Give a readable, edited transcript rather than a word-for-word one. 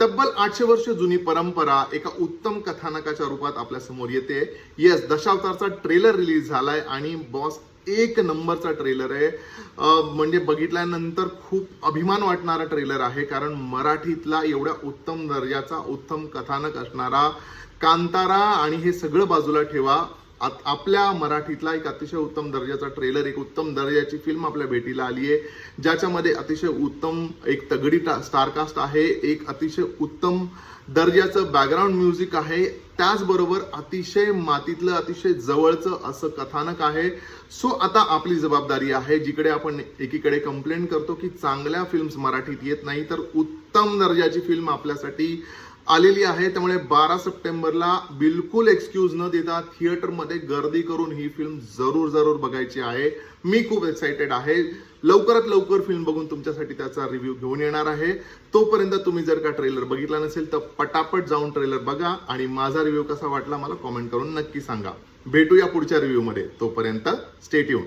तब्बल 800 वर्ष जुनी परंपरा एका उत्तम कथानकाच्या रूपात आपल्या समोर येते. येस, दशावतारचा ट्रेलर रिलीज झालाय आणि बॉस एक नंबरचा ट्रेलर आहे. म्हणजे बघितल्यानंतर खूप अभिमान वाटणारा ट्रेलर आहे, कारण मराठीतला एवढ्या उत्तम दर्जाचा उत्तम कथानक असणारा कांतारा आणि हे सगळं बाजूला ठेवा, आपल्या मराठीतला एक अतिशय उत्तम दर्जाचा ट्रेलर, एक उत्तम दर्जाची फिल्म आपल्या भेटीला आली आहे, ज्याच्यामध्ये अतिशय उत्तम एक तगडी स्टारकास्ट आहे, एक अतिशय उत्तम दर्जाचं बॅकग्राऊंड म्युझिक आहे, त्याचबरोबर अतिशय मातीतलं अतिशय जवळचं असं कथानक आहे. सो आता आपली जबाबदारी आहे, जिकडे आपण एकीकडे कंप्लेंट करतो की चांगल्या फिल्म्स मराठीत येत नाही, तर उत्तम दर्जाची फिल्म आपल्यासाठी आलेली आहे. त्यामुळे 12 सप्टेंबरला बिलकुल एक्सक्यूज न देता थिएटरमध्ये गर्दी करून ही फिल्म जरूर बघायची आहे. मी खूप एक्साइटेड आहे. लवकरात लवकर फिल्म बघून तुमच्यासाठी त्याचा रिव्ह्यू घेऊन येणार आहे. तोपर्यंत तुम्ही जर का ट्रेलर बघितला नसेल तर पटापट जाऊन ट्रेलर बघा आणि माझा रिव्ह्यू कसा वाटला मला कॉमेंट करून नक्की सांगा. भेटूया पुढच्या रिव्ह्यू मध्ये. तोपर्यंत स्टे ट्यून.